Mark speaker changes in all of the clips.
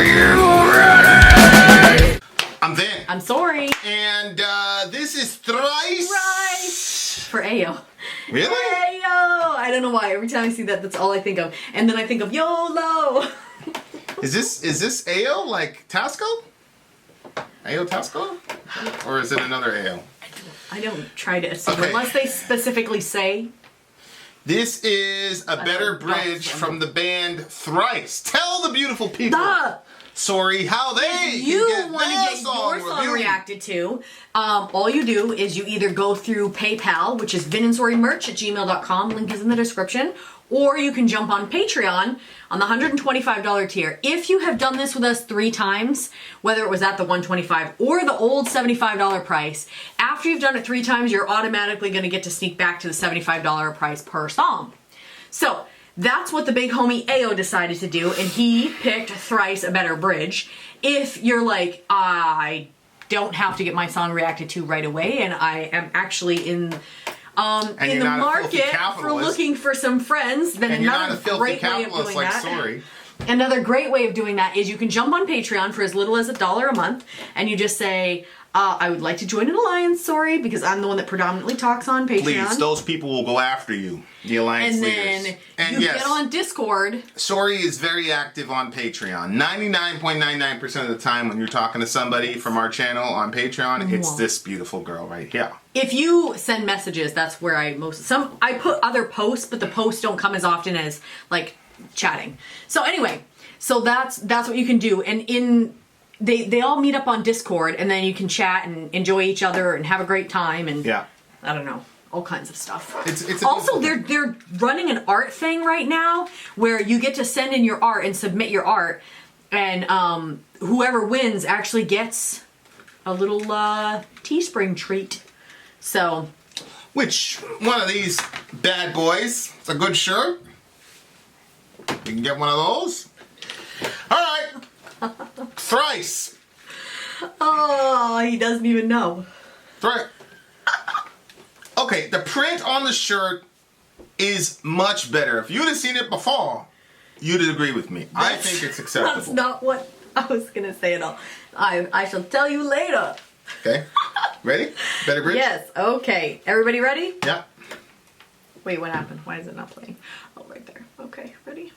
Speaker 1: you ready? I'm Vin.
Speaker 2: I'm Sori.
Speaker 1: And this is Thrice.
Speaker 2: Thrice. For Ayo.
Speaker 1: Really?
Speaker 2: Ayo. I don't know why. Every time I see that, that's all I think of. And then I think of YOLO.
Speaker 1: Is this Ayo like Tasco? Ayo Tasco? Or is it another Ayo?
Speaker 2: I don't try to assume
Speaker 1: Okay.
Speaker 2: unless they specifically say.
Speaker 1: This is a better bridge from the band Thrice. Tell the beautiful people, Sori, how they
Speaker 2: you
Speaker 1: can
Speaker 2: want to get your song reacted to, all you do is you either go through PayPal, which is vinandSorimerch@gmail.com, link is in the description, or you can jump on Patreon on the $125 tier. If you have done this with us 3 times, whether it was at the $125 or the old $75 price, after you've done it 3 times, you're automatically going to get to sneak back to the $75 price per song. So that's what the big homie Ayo decided to do, and he picked Thrice, A Better Bridge. If you're like, I don't have to get my song reacted to right away, and I am actually in the market for looking for some friends, then another great way of doing that.
Speaker 1: Sori.
Speaker 2: Another great way of doing that is you can jump on Patreon for as little as $1 a month, and you just say, I would like to join an alliance, Sori, because I'm the one that predominantly talks on Patreon.
Speaker 1: Please, those people will go after you, the alliance leaders.
Speaker 2: And you get on Discord.
Speaker 1: Sori is very active on Patreon. 99.99% of the time when you're talking to somebody from our channel on Patreon, it's this beautiful girl right here.
Speaker 2: If you send messages, that's where I put other posts, but the posts don't come as often as like chatting. So anyway, so that's what you can do. And they all meet up on Discord, and then you can chat and enjoy each other and have a great time, and I don't know, all kinds of stuff.
Speaker 1: It's
Speaker 2: also they're running an art thing right now where you get to send in your art and submit your art, and whoever wins actually gets a little Teespring treat. So,
Speaker 1: which one of these bad boys? It's a good shirt. You can get one of those. All right. Thrice.
Speaker 2: Oh, he doesn't even know.
Speaker 1: Thrice. Okay, the print on the shirt is much better. If you'd have seen it before, you'd agree with me. I think it's acceptable.
Speaker 2: That's not what I was going to say at all. I shall tell you later.
Speaker 1: Okay. Ready? Better bridge?
Speaker 2: Yes. Okay. Everybody ready?
Speaker 1: Yeah.
Speaker 2: Wait, what happened? Why is it not playing? Oh, right there. Okay. Ready?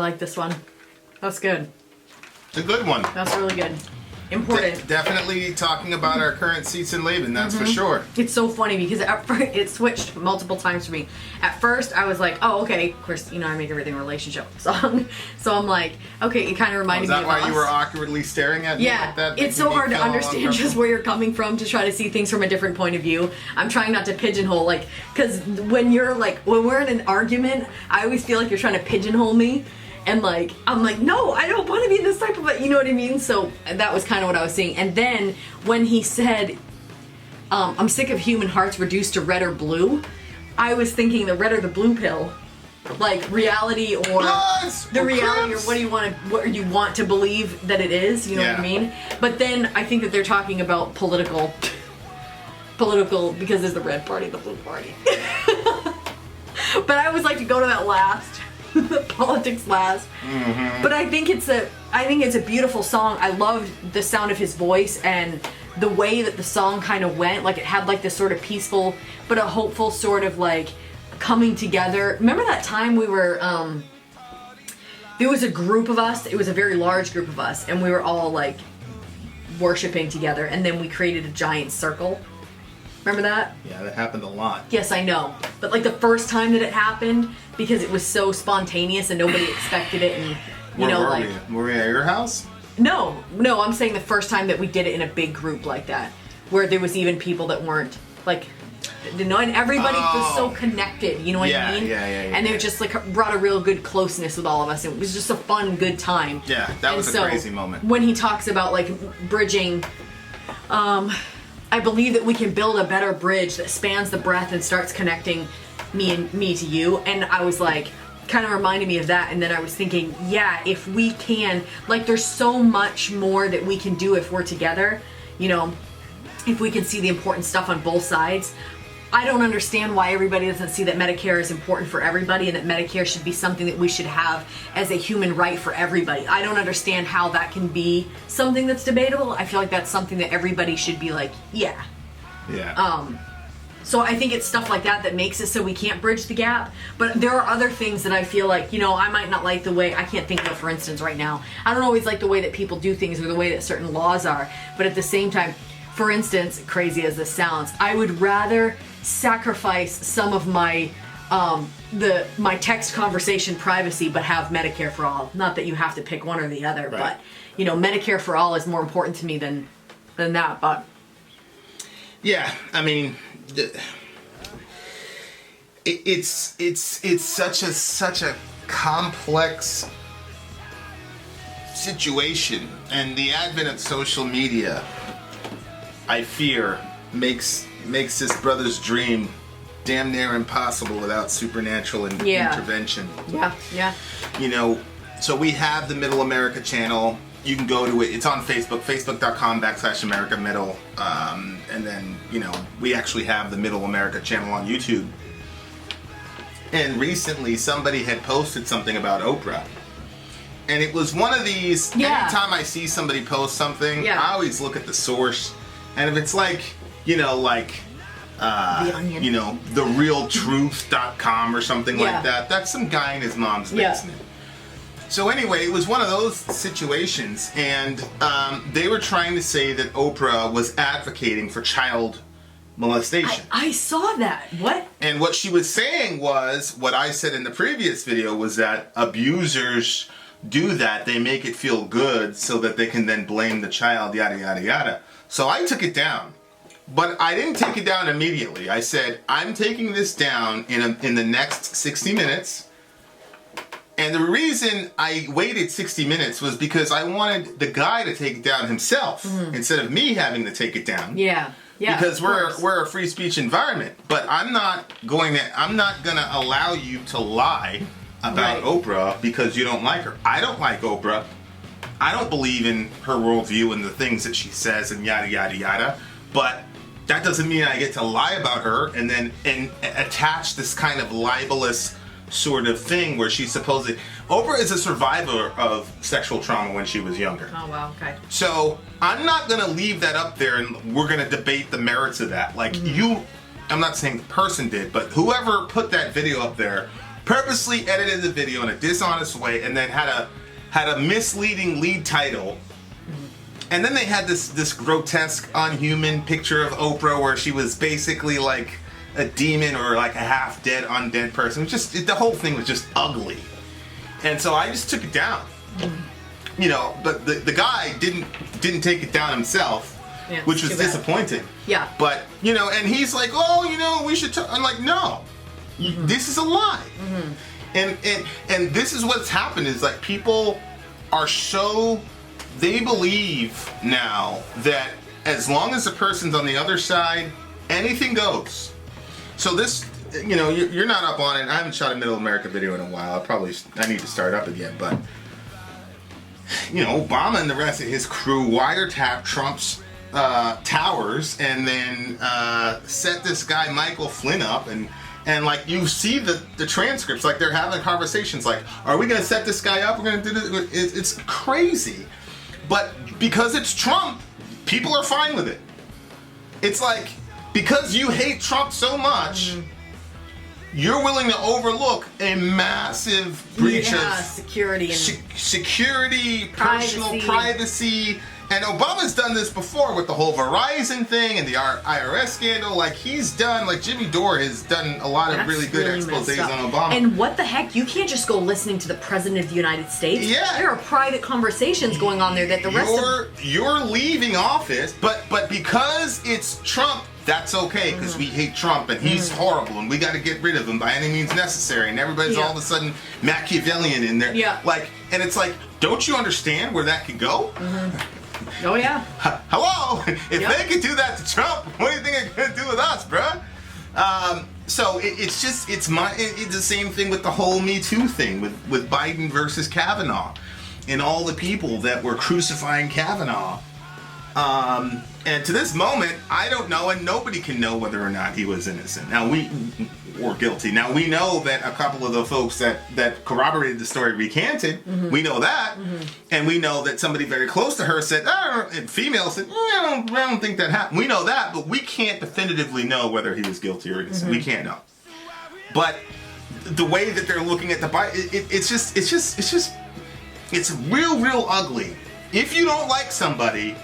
Speaker 2: like this one. That's good.
Speaker 1: It's a good one.
Speaker 2: That's really good. Important.
Speaker 1: Definitely talking about our current seats in Laban, that's for sure.
Speaker 2: It's so funny because at first it switched multiple times for me. At first I was like, oh, okay, of course, I make everything a relationship song. So I'm like, okay, it kind of reminded me of us.
Speaker 1: Is that why you were awkwardly staring at me like that?
Speaker 2: It's so hard to understand just where you're coming from to try to see things from a different point of view. I'm trying not to pigeonhole, because when we're in an argument, I always feel like you're trying to pigeonhole me. And I'm like, no, I don't want to be in this type of, you know what I mean? So that was kind of what I was seeing. And then when he said, I'm sick of human hearts reduced to red or blue, I was thinking the red or the blue pill, like reality or
Speaker 1: Bloods
Speaker 2: the
Speaker 1: or
Speaker 2: reality
Speaker 1: Crips.
Speaker 2: or what you want to believe that it is. You know what I mean? But then I think that they're talking about political, because there's the red party, the blue party. But I always like to go to that last. The politics last. But I think it's a beautiful song. I loved the sound of his voice and the way that the song kind of went. It had this sort of peaceful but a hopeful sort of coming together. Remember that time we were there was a group of us. It was a very large group of us, and we were all worshiping together, and then we created a giant circle. Remember that?
Speaker 1: Yeah, that happened a lot.
Speaker 2: Yes, I know. But the first time that it happened, because it was so spontaneous and nobody expected it, and
Speaker 1: were we at your house?
Speaker 2: No, I'm saying the first time that we did it in a big group like that, where there was even people that weren't and everybody was so connected. You know what I mean?
Speaker 1: Yeah.
Speaker 2: And they just brought a real good closeness with all of us. It was just a fun, good time.
Speaker 1: Yeah, that was a crazy moment.
Speaker 2: When he talks about bridging, I believe that we can build a better bridge that spans the breadth and starts connecting me to you. And I was kind of reminded me of that. And then I was thinking, yeah, if we can, there's so much more that we can do if we're together, if we can see the important stuff on both sides. I don't understand why everybody doesn't see that Medicare is important for everybody and that Medicare should be something that we should have as a human right for everybody. I don't understand how that can be something that's debatable. I feel like that's something that everybody should be yeah.
Speaker 1: Yeah.
Speaker 2: So I think it's stuff like that that makes it so we can't bridge the gap. But there are other things that I feel I might not like the way, I can't think of it for instance right now. I don't always like the way that people do things or the way that certain laws are. But at the same time, for instance, crazy as this sounds, I would rather sacrifice some of my my text conversation privacy but have Medicare for all. Not that you have to pick one or the other,
Speaker 1: right.
Speaker 2: But Medicare for all is more important to me than that. But
Speaker 1: yeah, I mean, it's such a complex situation, and the advent of social media, I fear, makes this brother's dream damn near impossible without supernatural intervention.
Speaker 2: Yeah.
Speaker 1: So we have the Middle America channel. You can go to it. It's on Facebook, facebook.com/America Middle. And then, we actually have the Middle America channel on YouTube. And recently somebody had posted something about Oprah. And it was one of these, anytime I see somebody post something, I always look at the source. And if it's therealtruth.com or something like that, that's some guy in his mom's basement. So anyway, it was one of those situations, and they were trying to say that Oprah was advocating for child molestation.
Speaker 2: I saw that. What?
Speaker 1: And what she was saying was, what I said in the previous video was that abusers do that. They make it feel good so that they can then blame the child, yada, yada, yada. So I took it down. But I didn't take it down immediately. I said, I'm taking this down in the next 60 minutes. And the reason I waited 60 minutes was because I wanted the guy to take it down himself instead of me having to take it down.
Speaker 2: Yeah.
Speaker 1: Because we're a free speech environment. But I'm not gonna allow you to lie about Oprah because you don't like her. I don't like Oprah. I don't believe in her worldview and the things that she says and yada yada yada. But that doesn't mean I get to lie about her and then attach this kind of libelous sort of thing where she's supposedly... Oprah is a survivor of sexual trauma when she was younger.
Speaker 2: Oh, wow, okay.
Speaker 1: So I'm not going to leave that up there and we're going to debate the merits of that. I'm not saying the person did, but whoever put that video up there purposely edited the video in a dishonest way and then had a misleading lead title. And then they had this grotesque, unhuman picture of Oprah where she was basically like a demon or like a half-dead, undead person. The whole thing was just ugly. And so I just took it down. You know, but the guy didn't take it down himself, which was disappointing.
Speaker 2: Yeah.
Speaker 1: But, you know, and he's like, oh, you know, we should I'm like, no. This is a lie. And this is what's happened is like people are so... They believe now that as long as the person's on the other side, anything goes. So this, you know, you're not up on it. I haven't shot a Middle America video in a while. I need to start up again. But, you know, Obama and the rest of his crew wiretapped Trump's towers and then set this guy Michael Flynn up and like you see the transcripts, like they're having conversations like, are we going to set this guy up? We're going to do this. It's crazy. But because it's Trump, people are fine with it. It's like, because you hate Trump so much, you're willing to overlook a massive breach of
Speaker 2: security and
Speaker 1: security, personal privacy. And Obama's done this before with the whole Verizon thing and the IRS scandal. Like he's done, like Jimmy Dore has done a lot of really good exposés on Obama.
Speaker 2: And what the heck? You can't just go listening to the President of the United States.
Speaker 1: Yeah.
Speaker 2: There are private conversations going on there that the rest of...
Speaker 1: You're leaving office, but because it's Trump, that's okay, because we hate Trump and he's horrible and we got to get rid of him by any means necessary. And everybody's all of a sudden Machiavellian in there.
Speaker 2: Yeah.
Speaker 1: Like, and it's like, don't you understand where that could go?
Speaker 2: Oh yeah.
Speaker 1: Hello? If they could do that to Trump, what do you think they're gonna do with us, bruh? So it's the same thing with the whole Me Too thing with Biden versus Kavanaugh and all the people that were crucifying Kavanaugh. And to this moment, I don't know, and nobody can know whether or not he was innocent. Now or guilty. Now we know that a couple of the folks that corroborated the story recanted. We know that, and we know that somebody very close to her said, and female said, I don't think that happened. We know that, but we can't definitively know whether he was guilty or innocent. We can't know. But the way that they're looking at the Bible, it's real ugly. If you don't like somebody,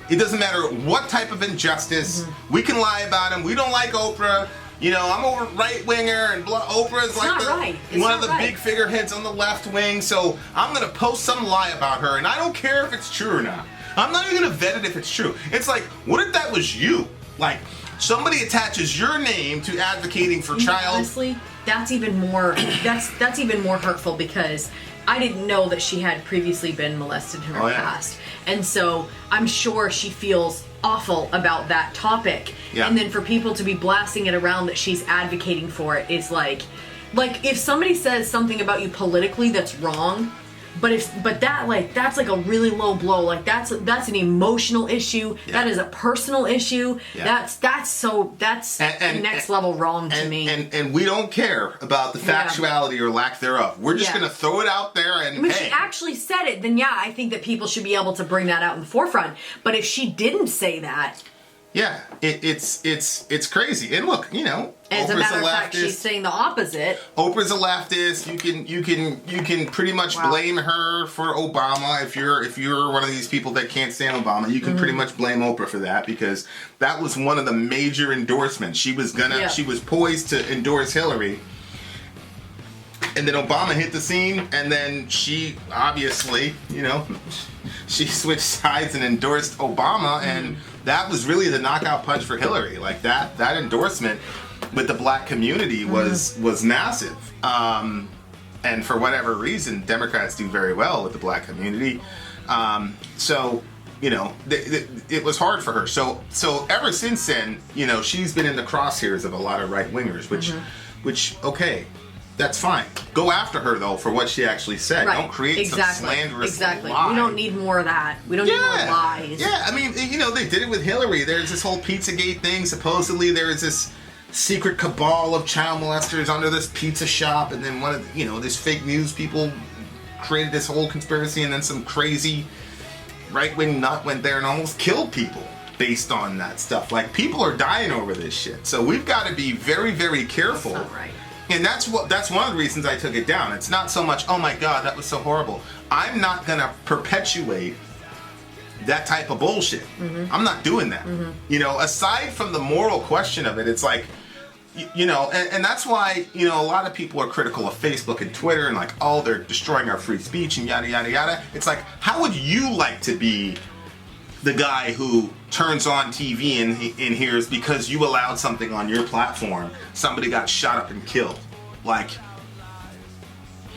Speaker 1: it doesn't matter what type of injustice. We can lie about him. We don't like Oprah. You know, I'm a right winger, and Oprah's like one of the big figureheads on the left wing. So I'm gonna post some lie about her, and I don't care if it's true or not. I'm not even gonna vet it if it's true. It's like, what if that was you? Like, somebody attaches your name to advocating for child.
Speaker 2: Honestly, that's even more. That's even more hurtful because I didn't know that she had previously been molested in her past, and so I'm sure she feels awful about that topic. And then for people to be blasting it around that she's advocating for it is like if somebody says something about you politically that's wrong, but that's like a really low blow. Like that's an emotional issue. That is a personal issue. That's next level wrong to me.
Speaker 1: And we don't care about the factuality or lack thereof. We're just gonna throw it out there and
Speaker 2: when she actually said it, then I think that people should be able to bring that out in the forefront. But if she didn't say that,
Speaker 1: it's crazy. And look, you know,
Speaker 2: as
Speaker 1: Oprah's
Speaker 2: a matter of fact, she's saying the opposite.
Speaker 1: Oprah's a leftist. You can pretty much blame her for Obama if you're one of these people that can't stand Obama. You can pretty much blame Oprah for that because that was one of the major endorsements. She was poised to endorse Hillary. And then Obama hit the scene, and then she obviously, you know, she switched sides and endorsed Obama, and that was really the knockout punch for Hillary. Like that endorsement with the black community was massive. And for whatever reason, Democrats do very well with the black community. So, you know, it was hard for her. So ever since then, you know, she's been in the crosshairs of a lot of right wingers, which okay. That's fine. Go after her though for what she actually said. Don't create some slanderous lie.
Speaker 2: We don't need more of that. We don't need more lies.
Speaker 1: Yeah, I mean, you know, they did it with Hillary. There's this whole Pizzagate thing. Supposedly there is this secret cabal of child molesters under this pizza shop, and then one of these fake news people created this whole conspiracy, and then some crazy right-wing nut went there and almost killed people based on that stuff. Like, people are dying over this shit. So we've got to be very, very careful.
Speaker 2: That's not right.
Speaker 1: And that's one of the reasons I took it down. It's not so much, oh my God, that was so horrible. I'm not gonna perpetuate that type of bullshit. I'm not doing that. You know, aside from the moral question of it, it's like, you know, and that's why, you know, a lot of people are critical of Facebook and Twitter and like, oh, they're destroying our free speech and yada, yada, yada. It's like, how would you like to be the guy who turns on TV and hears because you allowed something on your platform, somebody got shot up and killed? Like,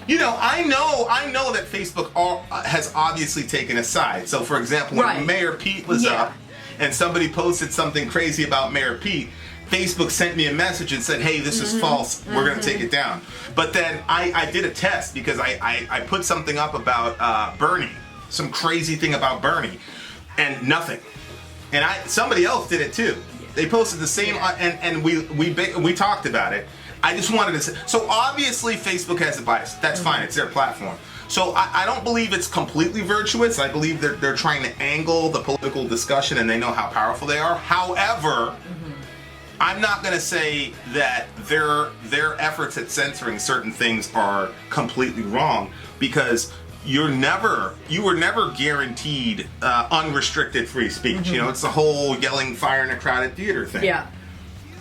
Speaker 1: you know, I know that Facebook has obviously taken a side. So, for example, when Mayor Pete was up and somebody posted something crazy about Mayor Pete, Facebook sent me a message and said, hey, this is false. We're going to take it down. But then I did a test because I put something up about Bernie, some crazy thing about Bernie, and nothing. And somebody else did it too. They posted the same, and we talked about it. I just wanted to say, so obviously Facebook has a bias. That's fine. It's their platform. So I don't believe it's completely virtuous. I believe they're trying to angle the political discussion and they know how powerful they are. However, I'm not going to say that their efforts at censoring certain things are completely wrong, because you were never guaranteed unrestricted free speech. You know, it's the whole yelling fire in a crowded theater thing.
Speaker 2: Yeah.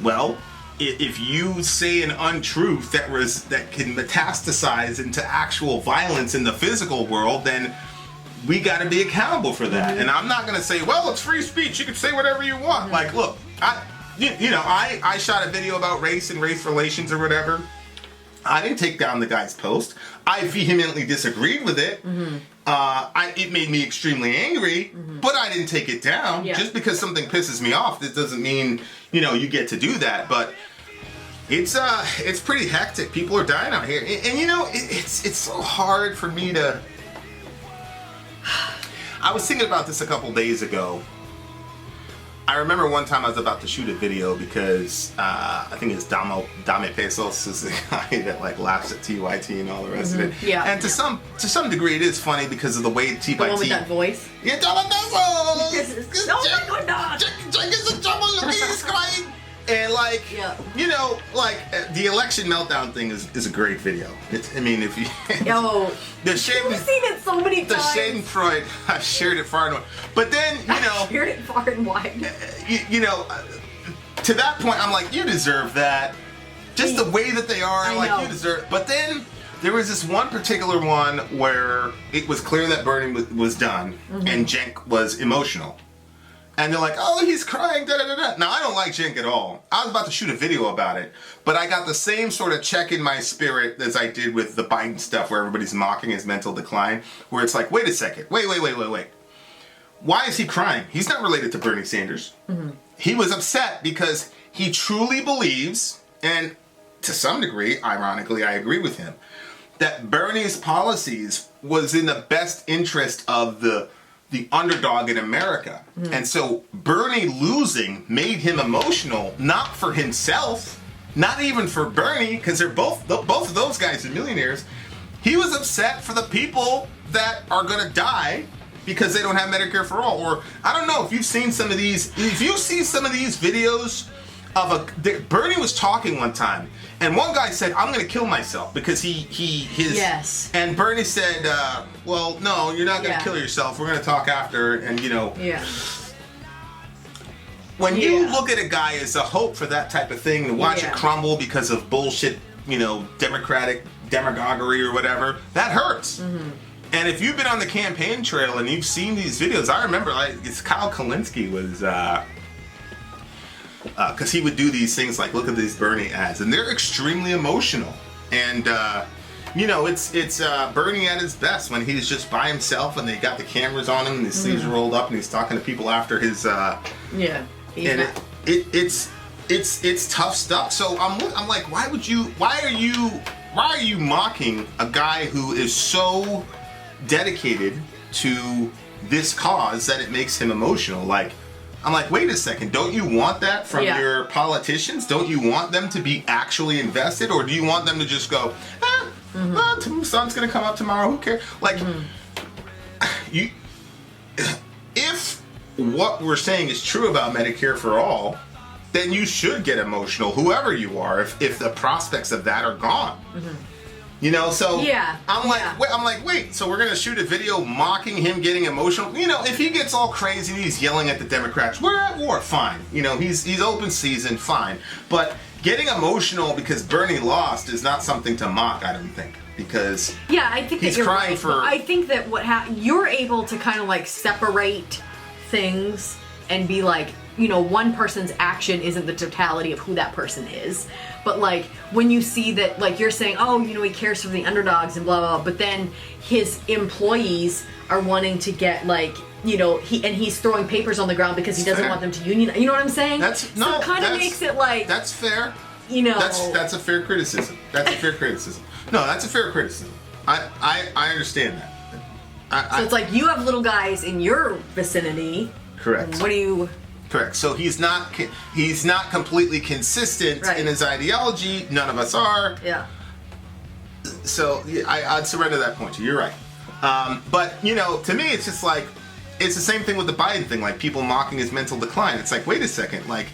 Speaker 1: Well, if you say an untruth that can metastasize into actual violence in the physical world, then we got to be accountable for that. And I'm not going to say, well, it's free speech. You can say whatever you want. Like, look, I shot a video about race and race relations or whatever. I didn't take down the guy's post. I vehemently disagreed with it. It made me extremely angry, but I didn't take it down.
Speaker 2: Yeah.
Speaker 1: Just because something pisses me off, that doesn't mean, you know, you get to do that. But it's pretty hectic. People are dying out here, and you know, it's so hard for me to. I was thinking about this a couple days ago. I remember one time I was about to shoot a video because I think it's Dame Pesos is the guy that like laughs at TYT and all the rest of it.
Speaker 2: Yeah.
Speaker 1: And to some degree it is funny because of the way TYT.
Speaker 2: The one with that voice.
Speaker 1: Yeah, Dame Pesos.
Speaker 2: Oh my goodness.
Speaker 1: Jake is in trouble. Look, he's crying. And like, you know, like the election meltdown thing is a great video. I mean, if you
Speaker 2: I've seen it so many times.
Speaker 1: The Schadenfreude, I've shared it far and wide. But then, you know,
Speaker 2: shared it far and wide.
Speaker 1: You know, to that point, I'm like, you deserve that. Just the way that they are, you deserve. But then there was this one particular one where it was clear that Bernie was done, and Cenk was emotional. And they're like, oh, he's crying, da-da-da-da. Now, I don't like Cenk at all. I was about to shoot a video about it, but I got the same sort of check in my spirit as I did with the Biden stuff where everybody's mocking his mental decline, where it's like, wait a second, wait. Why is he crying? He's not related to Bernie Sanders. He was upset because he truly believes, and to some degree, ironically, I agree with him, that Bernie's policies was in the best interest of the underdog in America. And so Bernie losing made him emotional, not for himself, not even for Bernie, because they're both of those guys are millionaires. He was upset for the people that are gonna die because they don't have Medicare for all. Or I don't know if you've seen some of these. If you see some of these videos of Bernie was talking one time, and one guy said, "I'm going to kill myself," because his.
Speaker 2: Yes.
Speaker 1: And Bernie said, "Well, no, you're not going to kill yourself. We're going to talk after." And you know.
Speaker 2: Yeah.
Speaker 1: When you look at a guy as a hope for that type of thing, to watch it crumble because of bullshit, you know, Democratic demagoguery or whatever, that hurts. And if you've been on the campaign trail and you've seen these videos, I remember it's Kyle Kalinske was, because he would do these things like, look at these Bernie ads, and they're extremely emotional. And you know, it's Bernie at his best when he's just by himself and they got the cameras on him and his sleeves are rolled up and he's talking to people after his. And it's tough stuff. So I'm like, why are you mocking a guy who is so dedicated to this cause that it makes him emotional? Like, I'm like, wait a second, don't you want that from your politicians? Don't you want them to be actually invested? Or do you want them to just go, sun's gonna come up tomorrow, who cares? Like, if what we're saying is true about Medicare for all, then you should get emotional, whoever you are, if the prospects of that are gone. You know, so I'm like, wait, so we're gonna shoot a video mocking him getting emotional? You know, if he gets all crazy and he's yelling at the Democrats, we're at war, fine. You know, he's open season, fine. But getting emotional because Bernie lost is not something to mock, I don't think. Because
Speaker 2: I think
Speaker 1: he's
Speaker 2: that you're
Speaker 1: crying
Speaker 2: right.
Speaker 1: for.
Speaker 2: I think that you're able to kind of like separate things and be like, you know, one person's action isn't the totality of who that person is. But like when you see that, like you're saying, oh, you know, he cares for the underdogs and blah blah blah, but then his employees are wanting to get like, you know, he's throwing papers on the ground because he doesn't want them to unionize. You know what I'm saying? So it kind of makes it like,
Speaker 1: that's fair.
Speaker 2: You know,
Speaker 1: that's a fair criticism. That's a fair criticism. No, that's a fair criticism. I understand that.
Speaker 2: So it's like you have little guys in your vicinity.
Speaker 1: Correct.
Speaker 2: What do you?
Speaker 1: Correct. So he's not completely consistent in his ideology. None of us are.
Speaker 2: Yeah.
Speaker 1: So I'd surrender that point to you. You're right. But you know, to me, it's just like it's the same thing with the Biden thing. Like people mocking his mental decline. It's like, wait a second. Like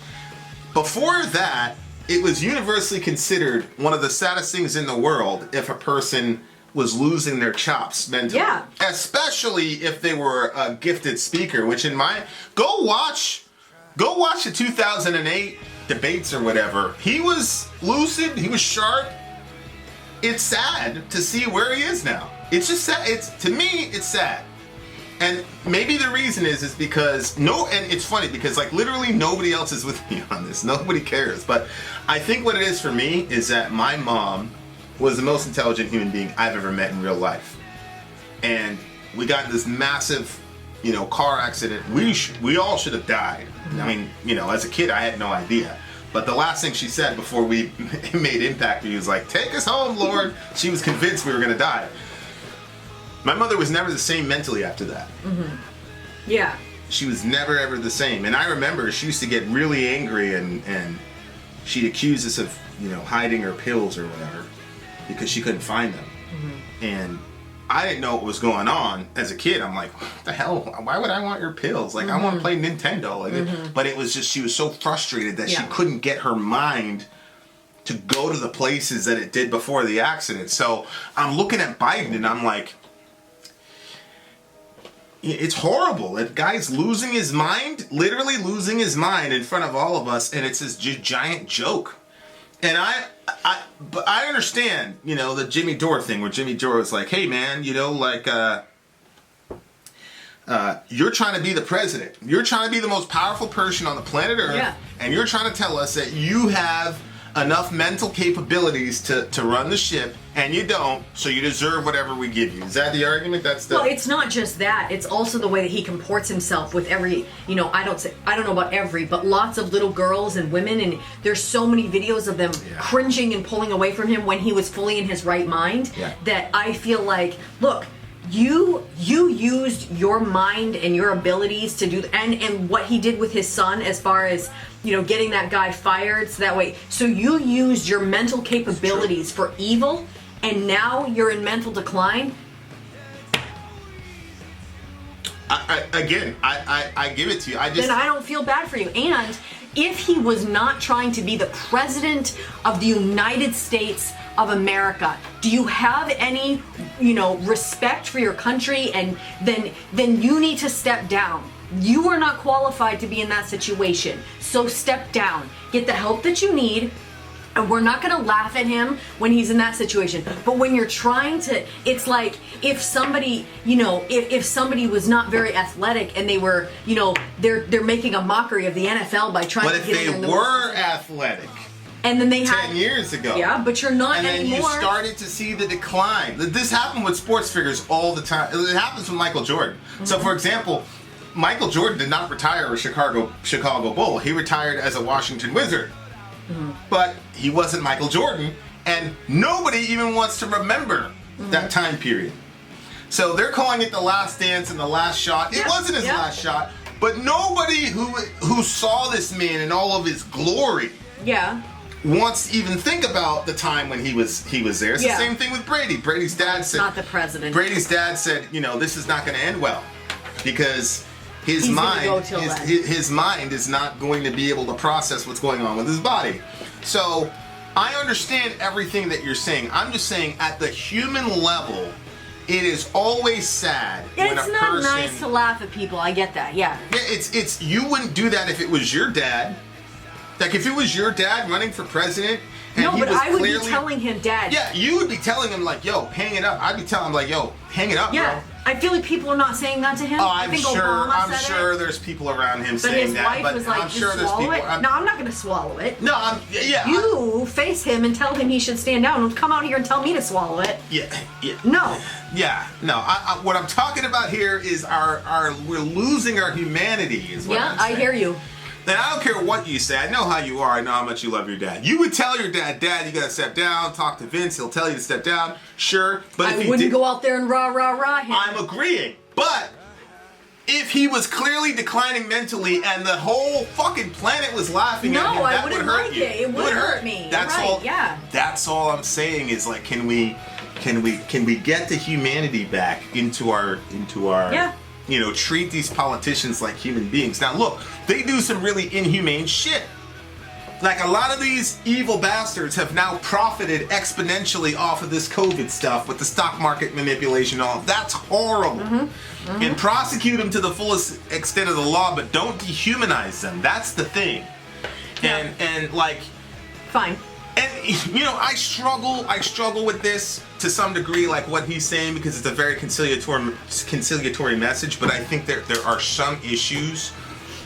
Speaker 1: before that, it was universally considered one of the saddest things in the world if a person was losing their chops mentally. Yeah. Especially if they were a gifted speaker, which go watch the 2008 debates or whatever. He was lucid, he was sharp. It's sad to see where he is now. It's just sad. To me, it's sad. And maybe the reason is because and it's funny because like literally nobody else is with me on this. Nobody cares. But I think what it is for me is that my mom was the most intelligent human being I've ever met in real life. And we got in this massive, you know, car accident. We all should have died. I mean, you know, as a kid I had no idea. But the last thing she said before we made impact, he was like, "Take us home, Lord." She was convinced we were going to die. My mother was never the same mentally after that.
Speaker 2: Yeah.
Speaker 1: She was never ever the same. And I remember she used to get really angry and she'd accuse us of, you know, hiding her pills or whatever because she couldn't find them. And I didn't know what was going on as a kid. I'm like, what the hell? Why would I want your pills? Like, I want to play Nintendo. Like, but it was just, she was so frustrated that she couldn't get her mind to go to the places that it did before the accident. So I'm looking at Biden and I'm like, it's horrible. That guy's losing his mind, literally losing his mind in front of all of us, and it's this giant joke. And but I understand, you know, the Jimmy Dore thing, where Jimmy Dore was like, "Hey, man, you know, like, you're trying to be the president. You're trying to be the most powerful person on the planet Earth, and you're trying to tell us that you have enough mental capabilities to run the ship, and you don't, so you deserve whatever we give you." Is that the argument? Well,
Speaker 2: it's not just that. It's also the way that he comports himself with every, you know, I don't know about every, but lots of little girls and women, and there's so many videos of them cringing and pulling away from him when he was fully in his right mind that I feel like, look, you used your mind and your abilities to do, and what he did with his son as far as, you know, getting that guy fired so that way. So you used your mental capabilities for evil, and now you're in mental decline.
Speaker 1: I give it to you.
Speaker 2: Then I don't feel bad for you. And if he was not trying to be the president of the United States of America, do you have any, you know, respect for your country? And then you need to step down. You are not qualified to be in that situation. So step down. Get the help that you need. And we're not going to laugh at him when he's in that situation. But when you're trying to, it's like if somebody, you know, if somebody was not very athletic and they were, you know, they're making a mockery of the NFL by trying to get in.
Speaker 1: But if they were athletic,
Speaker 2: and then they had
Speaker 1: 10 years ago.
Speaker 2: Yeah, but you're not anymore.
Speaker 1: And then you started to see the decline. This happened with sports figures all the time. It happens with Michael Jordan. So, for example, Michael Jordan did not retire a Chicago Bull. He retired as a Washington Wizard. But he wasn't Michael Jordan, and nobody even wants to remember that time period. So they're calling it the last dance and the last shot. It wasn't his last shot, but nobody who saw this man in all of his glory wants to even think about the time when he was there. It's the same thing with Brady. Brady's dad said,
Speaker 2: not the president.
Speaker 1: Brady's dad said, you know, this is not going to end well because his
Speaker 2: He's gonna
Speaker 1: mind
Speaker 2: go till then.
Speaker 1: his mind is not going to be able to process what's going on with his body. So I understand everything that you're saying. I'm just saying at the human level, it is always sad when
Speaker 2: It's
Speaker 1: a
Speaker 2: not
Speaker 1: person.
Speaker 2: nice to laugh at people. I get that. Yeah.
Speaker 1: Yeah, it's you wouldn't do that if it was your dad. Like if it was your dad running for president. And
Speaker 2: No,
Speaker 1: he
Speaker 2: but
Speaker 1: was
Speaker 2: I would
Speaker 1: clearly,
Speaker 2: be telling him, Dad.
Speaker 1: Yeah, you would be telling him like, "Yo, hang it up." I'd be telling him like, "Yo, hang it up,
Speaker 2: Yeah.
Speaker 1: bro."
Speaker 2: I feel like people are not saying that to him.
Speaker 1: Oh,
Speaker 2: I
Speaker 1: I'm
Speaker 2: think
Speaker 1: sure.
Speaker 2: Obama
Speaker 1: I'm
Speaker 2: said
Speaker 1: sure
Speaker 2: it.
Speaker 1: there's people around him
Speaker 2: But
Speaker 1: saying
Speaker 2: his
Speaker 1: that.
Speaker 2: wife
Speaker 1: But
Speaker 2: was like,
Speaker 1: I'm
Speaker 2: just
Speaker 1: sure there's
Speaker 2: swallow
Speaker 1: people.
Speaker 2: it. No, I'm not going to swallow it.
Speaker 1: No, yeah.
Speaker 2: You face him and tell him he should stand down. Don't come out here and tell me to swallow it.
Speaker 1: Yeah.
Speaker 2: No.
Speaker 1: Yeah, no. What I'm talking about here is we're losing our humanity. Is what
Speaker 2: Yeah,
Speaker 1: I'm
Speaker 2: I
Speaker 1: saying.
Speaker 2: hear you.
Speaker 1: And I don't care what you say. I know how you are. I know how much you love your dad. You would tell your dad, "Dad, you gotta step down." Talk to Vince. He'll tell you to step down. Sure, but
Speaker 2: I
Speaker 1: if he
Speaker 2: wouldn't
Speaker 1: did,
Speaker 2: go out there and rah him.
Speaker 1: I'm agreeing. But if he was clearly declining mentally and the whole fucking planet was laughing at him,
Speaker 2: No, I
Speaker 1: that would
Speaker 2: wouldn't
Speaker 1: hurt
Speaker 2: like
Speaker 1: you.
Speaker 2: it. It would hurt me.
Speaker 1: That's
Speaker 2: Right,
Speaker 1: all.
Speaker 2: yeah.
Speaker 1: That's all I'm saying is like, can we get the humanity back into our
Speaker 2: Yeah.
Speaker 1: you know, treat these politicians like human beings. Now look, they do some really inhumane shit. Like a lot of these evil bastards have now profited exponentially off of this COVID stuff with the stock market manipulation and all. That's horrible. And prosecute them to the fullest extent of the law, but don't dehumanize them. That's the thing.
Speaker 2: Yeah.
Speaker 1: And like,
Speaker 2: Fine.
Speaker 1: and you know, I struggle with this to some degree, like what he's saying, because it's a very conciliatory message. But I think there are some issues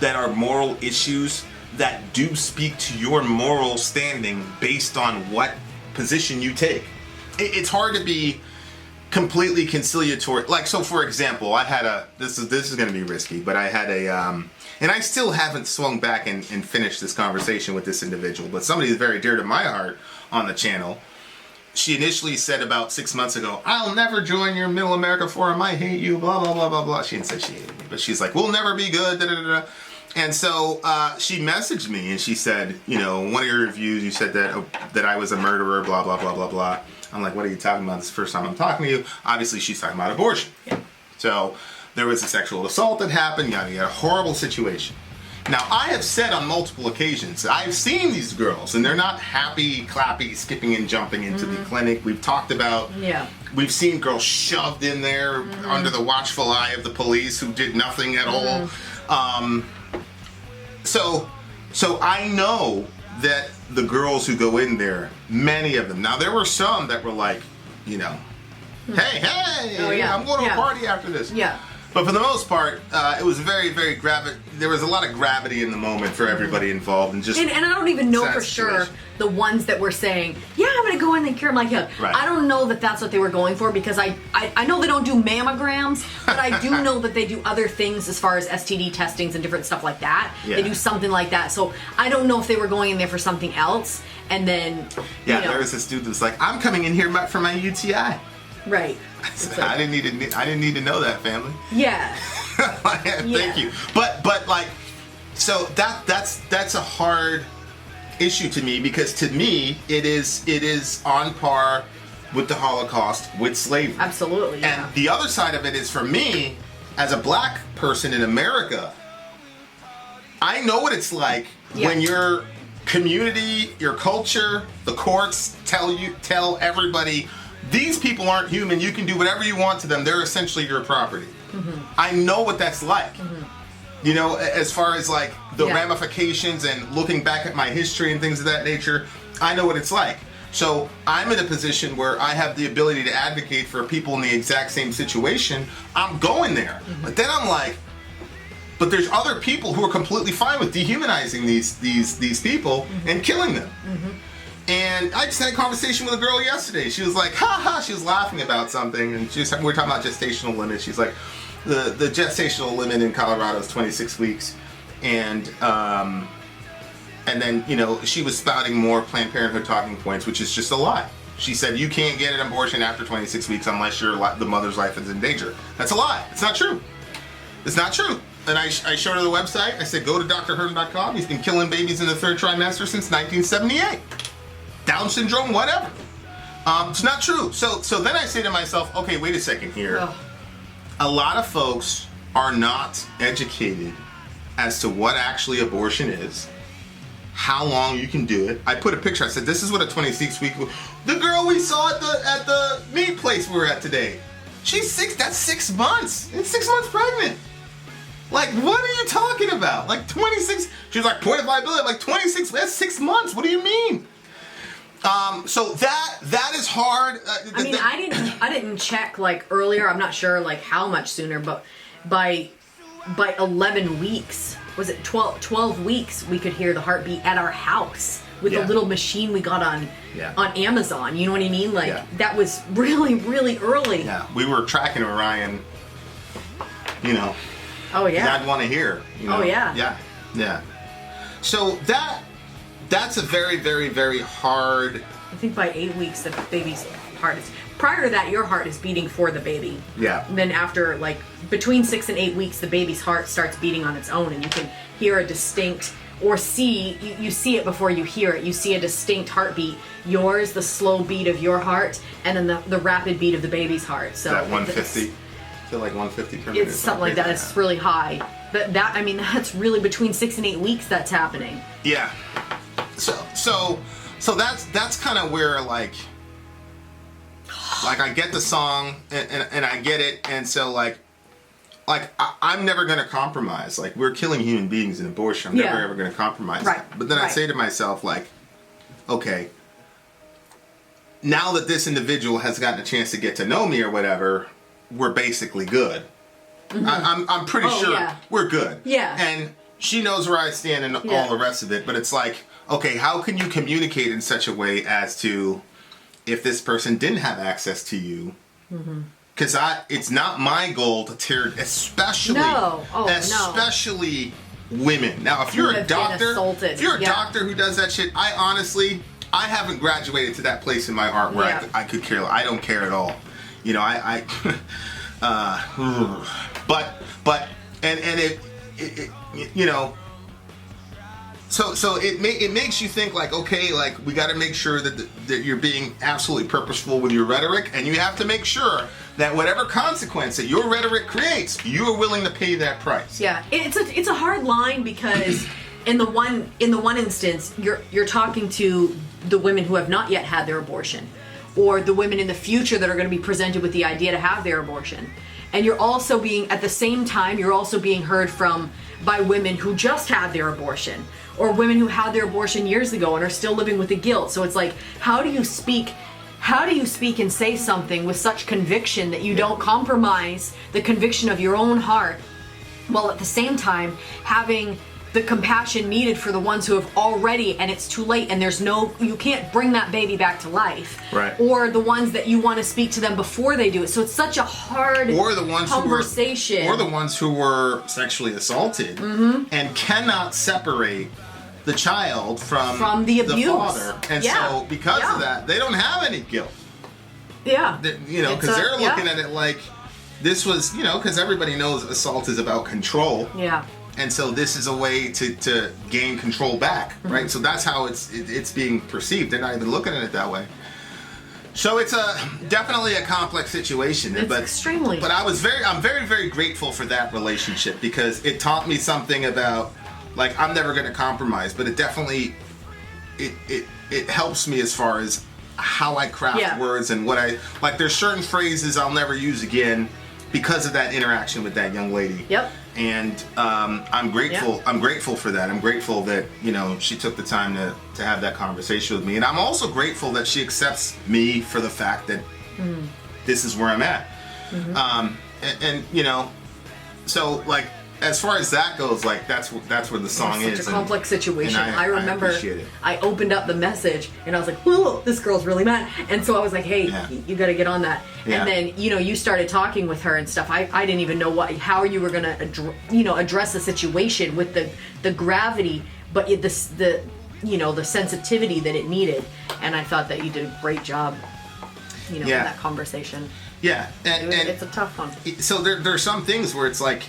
Speaker 1: that are moral issues that do speak to your moral standing based on what position you take. It's hard to be completely conciliatory. Like, so for example, I had this is going to be risky, but I had and I still haven't swung back and finished this conversation with this individual, but somebody who's very dear to my heart on the channel. She initially said about 6 months ago, "I'll never join your Middle America Forum. I hate you, blah, blah, blah, blah, blah." She didn't say she hated me, but she's like, "We'll never be good, da, da, da, da." And so she messaged me and she said, you know, "One of your reviews, you said that I was a murderer, blah, blah, blah, blah, blah." I'm like, "What are you talking about? This is the first time I'm talking to you." Obviously, she's talking about abortion.
Speaker 2: Yeah.
Speaker 1: So there was a sexual assault that happened, yada, yada, horrible situation. Now, I have said on multiple occasions, I've seen these girls, and they're not happy, clappy, skipping and jumping into the clinic. We've talked about,
Speaker 2: Yeah.
Speaker 1: we've seen girls shoved in there under the watchful eye of the police who did nothing at all. So I know that the girls who go in there, many of them, now there were some that were like, you know, hey,
Speaker 2: Oh, yeah.
Speaker 1: I'm going to
Speaker 2: Yeah.
Speaker 1: a party after this.
Speaker 2: Yeah.
Speaker 1: But for the most part, it was very, very there was a lot of gravity in the moment for everybody involved, and just
Speaker 2: And I don't even know
Speaker 1: sad
Speaker 2: for sure
Speaker 1: situation.
Speaker 2: the ones that were saying, "Yeah, I'm gonna go in and cure." I'm like, yeah,
Speaker 1: Right.
Speaker 2: I don't know that that's what they were going for, because I know they don't do mammograms, but I do know that they do other things as far as STD testings and different stuff like that.
Speaker 1: Yeah.
Speaker 2: They do something like that. So I don't know if they were going in there for something else, and then
Speaker 1: Yeah,
Speaker 2: you know,
Speaker 1: there was this dude that was like, "I'm coming in here for my UTI."
Speaker 2: right.
Speaker 1: I didn't need to know that, family.
Speaker 2: Yeah.
Speaker 1: Thank you. But like, so that's a hard issue to me, because to me it is on par with the Holocaust, with slavery.
Speaker 2: Absolutely. Yeah.
Speaker 1: And the other side of it is, for me, as a black person in America, I know what it's like when your community, your culture, the courts tell everybody, these people aren't human, you can do whatever you want to them, they're essentially your property. I know what that's like. You know, as far as like the ramifications and looking back at my history and things of that nature, I know what it's like. So I'm in a position where I have the ability to advocate for people in the exact same situation. I'm going there. But then I'm like, but there's other people who are completely fine with dehumanizing these people and killing them. And I just had a conversation with a girl yesterday. She was like, "Ha ha!" She was laughing about something, and we were talking about gestational limits. She's like, the gestational limit in Colorado is 26 weeks, and then, you know, she was spouting more Planned Parenthood talking points, which is just a lie. She said you can't get an abortion after 26 weeks unless the mother's life is in danger. That's a lie. It's not true. It's not true. And I showed her the website. I said, go to drherm.com. He's been killing babies in the third trimester since 1978. Down syndrome, whatever. It's not true. So then I say to myself, okay, wait a second here.
Speaker 2: Ugh.
Speaker 1: A lot of folks are not educated as to what actually abortion is, how long you can do it. I put a picture. I said, this is what a 26-week... The girl we saw at the meat place we were at today, she's 6... That's 6 months. It's 6 months pregnant. Like, what are you talking about? Like, 26... She was like, point of viability. Like, 26... That's 6 months. What do you mean? So that is hard.
Speaker 2: I mean, I didn't check like earlier. I'm not sure like how much sooner, but by 11 weeks, was it 12 weeks, we could hear the heartbeat at our house with a little machine we got on Amazon. You know what I mean? Like that was really, really early.
Speaker 1: Yeah, we were tracking Orion. You know.
Speaker 2: Oh yeah.
Speaker 1: I'd want to hear. You know?
Speaker 2: Oh yeah.
Speaker 1: Yeah. So that's a very, very, very hard...
Speaker 2: I think by 8 weeks, the baby's heart is... Prior to that, your heart is beating for the baby.
Speaker 1: Yeah.
Speaker 2: And then after, like, between 6 and 8 weeks, the baby's heart starts beating on its own, and you can hear a distinct... Or see... You see it before you hear it. You see a distinct heartbeat. Yours, the slow beat of your heart, and then the rapid beat of the baby's heart. So
Speaker 1: that 150? Is it like 150 per minute?
Speaker 2: It's something like that. It's really high. But I mean, that's really between 6 and 8 weeks that's happening.
Speaker 1: Yeah. So that's kind of where like I get the song and I get it, and so like I'm never gonna compromise. Like, we're killing human beings in abortion. I'm never ever gonna compromise.
Speaker 2: Right.
Speaker 1: But then I say to myself, like, okay, now that this individual has gotten a chance to get to know me or whatever, we're basically good. Mm-hmm. I'm pretty sure we're good.
Speaker 2: Yeah.
Speaker 1: And she knows where I stand and all the rest of it, but it's like, okay, how can you communicate in such a way as to, if this person didn't have access to you, because it's not my goal to tear, especially women. Now, if you're a doctor, who does that shit, I haven't graduated to that place in my heart where I could care. I don't care at all. You know, but it you know. So it makes you think, like, okay, like, we got to make sure that you're being absolutely purposeful with your rhetoric, and you have to make sure that whatever consequence that your rhetoric creates, you are willing to pay that price.
Speaker 2: Yeah, it's a hard line, because in the one instance, you're talking to the women who have not yet had their abortion, or the women in the future that are going to be presented with the idea to have their abortion, and you're also being heard from by women who just had their abortion, or women who had their abortion years ago and are still living with the guilt. So it's like, how do you speak and say something with such conviction that you don't compromise the conviction of your own heart, while at the same time having the compassion needed for the ones who have already, and it's too late, and you can't bring that baby back to life.
Speaker 1: Right.
Speaker 2: Or the ones that you want to speak to them before they do it. So it's such a hard conversation.
Speaker 1: Or the ones who were sexually assaulted and cannot separate the child from
Speaker 2: the abuse.
Speaker 1: The father. And so because of that, they don't have any guilt.
Speaker 2: Yeah.
Speaker 1: You know, because they're looking at it like, this was, you know, because everybody knows assault is about control.
Speaker 2: Yeah.
Speaker 1: And so this is a way to gain control back, right? So that's how it's being perceived. They're not even looking at it that way. So it's definitely a complex situation.
Speaker 2: It's extremely.
Speaker 1: But I'm very, very grateful for that relationship, because it taught me something about, like, I'm never going to compromise, but it definitely it helps me as far as how I craft words and what like. There's certain phrases I'll never use again because of that interaction with that young lady.
Speaker 2: Yep.
Speaker 1: And I'm grateful. Yep. I'm grateful for that. I'm grateful that, you know, she took the time to have that conversation with me, and I'm also grateful that she accepts me for the fact that this is where I'm at. And you know, so, like, as far as that goes, like, that's where the song is.
Speaker 2: It's such a complex situation. I remember
Speaker 1: I appreciate it.
Speaker 2: I opened up the message and I was like, whoa, this girl's really mad. And so I was like, hey, you got to get on that. Yeah. And then, you know, you started talking with her and stuff. I didn't even know how you were going to, address the situation with the gravity, but the sensitivity that it needed. And I thought that you did a great job, in that conversation.
Speaker 1: Yeah. And
Speaker 2: it's a tough one.
Speaker 1: So there's some things where it's like,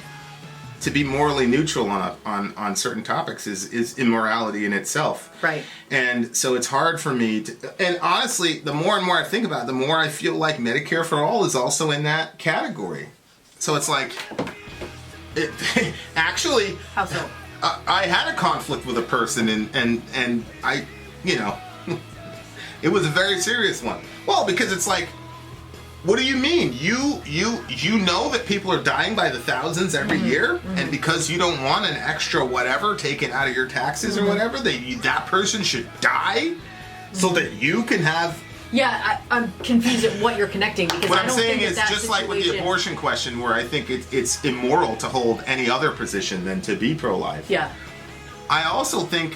Speaker 1: to be morally neutral on certain topics is immorality in itself.
Speaker 2: Right.
Speaker 1: And so it's hard for me to, and honestly, the more and more I think about it, the more I feel like Medicare for All is also in that category. So it's like, Actually,
Speaker 2: How so?
Speaker 1: I had a conflict with a person, and I, it was a very serious one. Well, because it's like, what do you mean? You know that people are dying by the thousands every year, and because you don't want an extra whatever taken out of your taxes or whatever, that person should die so that you can have.
Speaker 2: Yeah, I'm confused at what you're connecting, because
Speaker 1: What
Speaker 2: I
Speaker 1: I'm
Speaker 2: don't
Speaker 1: saying
Speaker 2: think
Speaker 1: is
Speaker 2: that
Speaker 1: just like with the abortion question, where I think it's immoral to hold any other position than to be pro-life.
Speaker 2: Yeah.
Speaker 1: I also think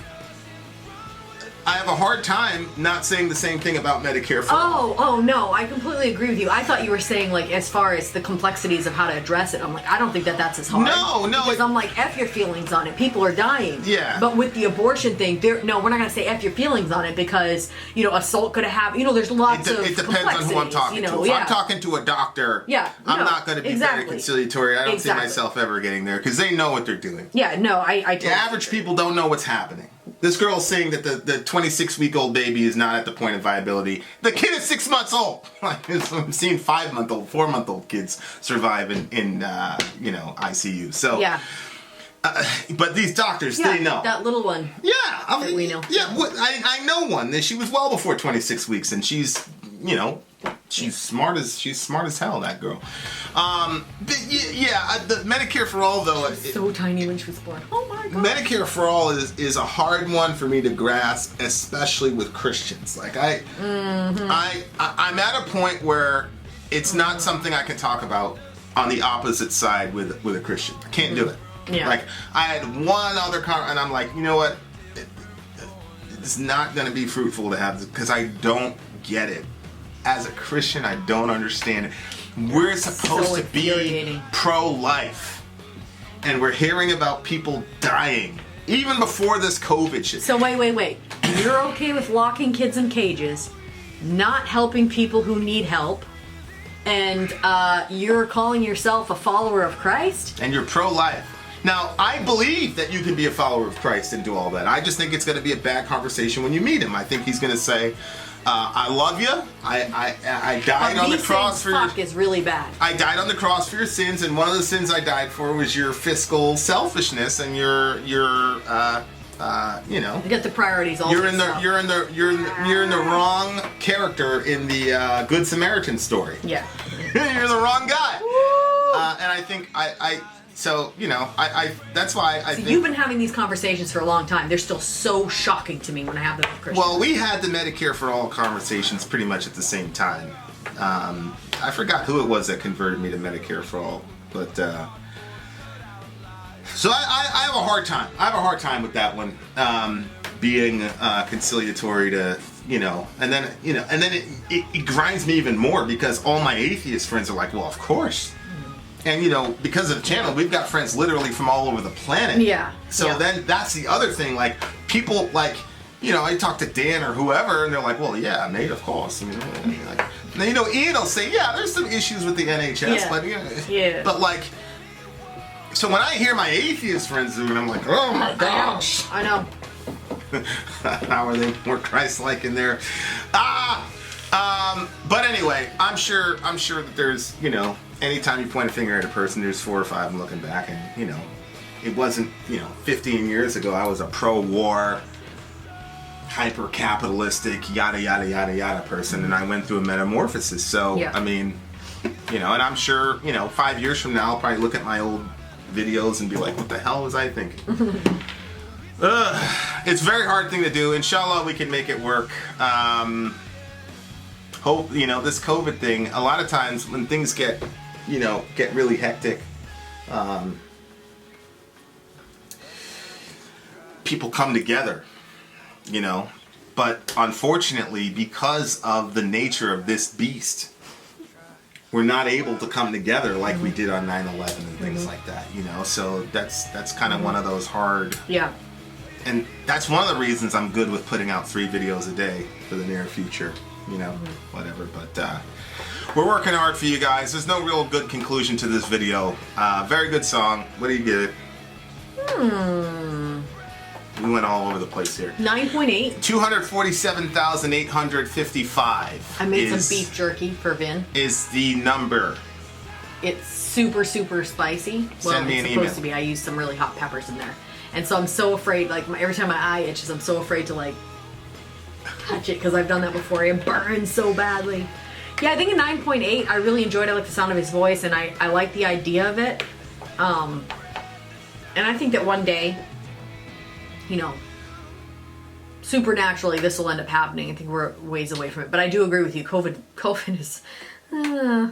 Speaker 1: I have a hard time not saying the same thing about Medicare for all.
Speaker 2: Oh no, I completely agree with you. I thought you were saying, like, as far as the complexities of how to address it, I'm like, I don't think that's as hard.
Speaker 1: No.
Speaker 2: Because I'm like, F your feelings on it. People are dying.
Speaker 1: Yeah.
Speaker 2: But with the abortion thing, we're not going to say F your feelings on it, because, assault could have happened. There's lots of
Speaker 1: It depends on who I'm talking to. If I'm talking to a doctor, I'm not going to be very conciliatory. I don't see myself ever getting there, because they know what they're doing.
Speaker 2: Yeah, no, I totally
Speaker 1: The average people don't know what's happening. This girl's saying that the 26-week-old baby is not at the point of viability. The kid is 6 months old. Like, I'm seeing 5-month-old, 4-month-old kids survive in ICU. So
Speaker 2: yeah.
Speaker 1: But these doctors, they know.
Speaker 2: That little one.
Speaker 1: Yeah,
Speaker 2: that we know.
Speaker 1: Yeah, I know one. She was well before 26 weeks, and she's smart as hell. That girl. The Medicare for all, though,
Speaker 2: So tiny when she was born. Oh my god.
Speaker 1: Medicare for all is a hard one for me to grasp, especially with Christians. Like I'm at a point where it's not something I can talk about on the opposite side with a Christian. I can't do it.
Speaker 2: Yeah.
Speaker 1: Like, I had one other and I'm like, you know what? It's not going to be fruitful to have this, because I don't get it. As a Christian, I don't understand it. We're supposed to be pro-life, and we're hearing about people dying even before this COVID shit.
Speaker 2: So wait. You're okay with locking kids in cages, not helping people who need help, and you're calling yourself a follower of Christ?
Speaker 1: And you're pro-life. Now, I believe that you can be a follower of Christ and do all that. I just think it's going to be a bad conversation when you meet him. I think he's going to say, I love you. I died on the cross for
Speaker 2: fuck is really bad.
Speaker 1: I died on the cross for your sins, and one of the sins I died for was your fiscal selfishness and your
Speaker 2: You get the priorities all.
Speaker 1: You're in the wrong character in the Good Samaritan story.
Speaker 2: Yeah.
Speaker 1: You're the wrong guy. And I think that's why I think.
Speaker 2: You've been having these conversations for a long time. They're still so shocking to me when I have them with Christians.
Speaker 1: Well, we had the Medicare for all conversations pretty much at the same time. I forgot who it was that converted me to Medicare for all, but so I have a hard time. I have a hard time with that one, being conciliatory to and then it grinds me even more, because all my atheist friends are like, well, of course. And because of the channel, we've got friends literally from all over the planet.
Speaker 2: Yeah.
Speaker 1: So then that's the other thing. Like, people I talk to Dan or whoever, and they're like, well, yeah, Nate, of course. Ian will say, yeah, there's some issues with the NHS, but but so when I hear my atheist friends do it, I'm like, oh my gosh.
Speaker 2: I know.
Speaker 1: How are they more Christ-like in there? But anyway, I'm sure that there's, anytime you point a finger at a person, there's 4 or 5 of them looking back, and, it wasn't, 15 years ago, I was a pro-war, hyper-capitalistic, yada, yada, yada, yada person, and I went through a metamorphosis. So, I mean, and I'm sure, 5 years from now, I'll probably look at my old videos and be like, what the hell was I thinking? It's a very hard thing to do. Inshallah, we can make it work. Hope, this COVID thing, a lot of times when things get really hectic, people come together, but unfortunately, because of the nature of this beast, we're not able to come together like we did on 9/11 and things like that, so that's kind of one of those hard.
Speaker 2: Yeah.
Speaker 1: And that's one of the reasons I'm good with putting out 3 videos a day for the near future. Whatever, but we're working hard for you guys. There's no real good conclusion to this video. Very good song. What do you give it? We went all over the place here.
Speaker 2: 9.8.
Speaker 1: 247,855.
Speaker 2: I made some beef jerky for Vin.
Speaker 1: Is the number.
Speaker 2: it's super, super spicy.
Speaker 1: Send me
Speaker 2: it's
Speaker 1: an
Speaker 2: supposed
Speaker 1: email.
Speaker 2: to be. I use some really hot peppers in there. And so I'm so afraid, like, every time my eye itches, I'm so afraid to, like, touch it, because I've done that before. It burns so badly. Yeah, I think a 9.8. I really enjoyed it. I like the sound of his voice, and I like the idea of it. And I think that one day, you know, supernaturally this will end up happening. I think we're ways away from it. But I do agree with you. COVID is... yeah.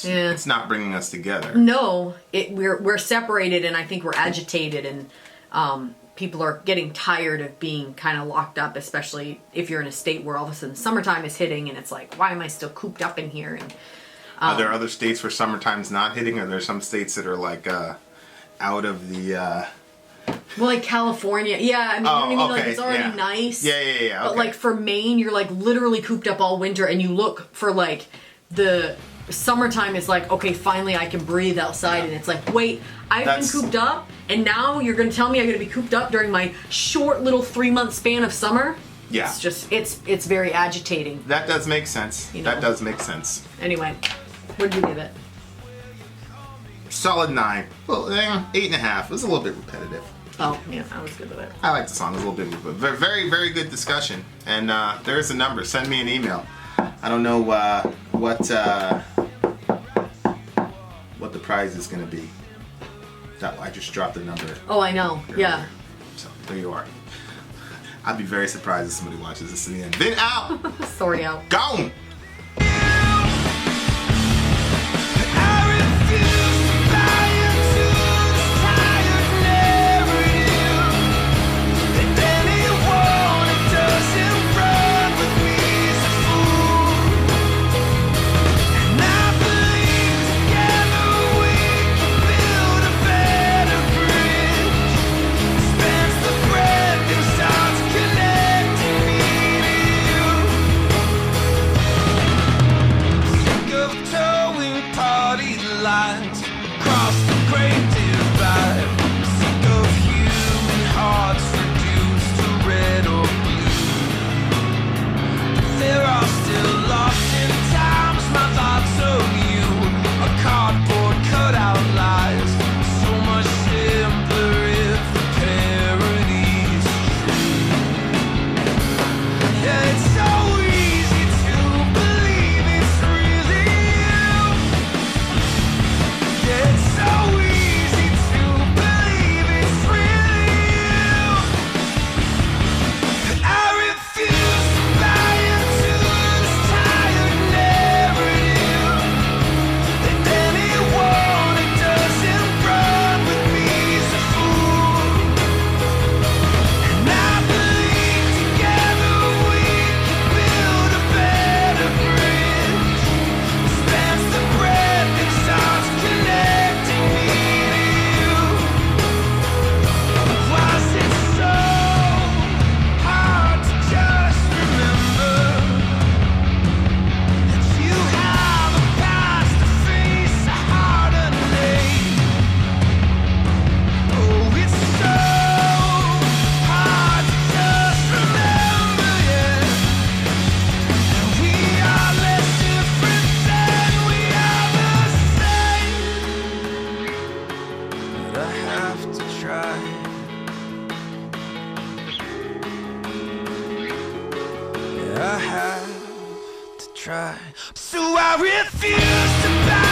Speaker 1: It's not bringing us together.
Speaker 2: No, we're separated, and I think we're agitated, and people are getting tired of being kind of locked up, especially if you're in a state where all of a sudden summertime is hitting, and it's like, why am I still cooped up in here? And
Speaker 1: are there other states where summertime's not hitting? Are there some states that are like out of the?
Speaker 2: Well, like California, yeah. I mean, you know what I mean? Like, it's already nice.
Speaker 1: Yeah.
Speaker 2: But like for Maine, you're like literally cooped up all winter, and you look for like the summertime is like, okay, finally I can breathe outside, and it's like, wait, I've been cooped up, and now you're gonna tell me I'm gonna be cooped up during my short little 3-month span of summer?
Speaker 1: Yeah.
Speaker 2: It's just, it's very agitating.
Speaker 1: That does make sense.
Speaker 2: You know?
Speaker 1: That does make sense.
Speaker 2: Anyway, what did you give it?
Speaker 1: Solid 9. Well, 8.5. It was a little bit repetitive.
Speaker 2: Oh, yeah, I was good with it.
Speaker 1: I like the song. It was a little bit repetitive. Very, very good discussion. And there's a number. Send me an email. I don't know what the prize is going to be. I just dropped the number.
Speaker 2: Oh, I know. Yeah.
Speaker 1: So there you are. I'd be very surprised if somebody watches this to the end. Vin out.
Speaker 2: Sorry, out.
Speaker 1: Gone.
Speaker 3: I have to try. So I refuse to bow.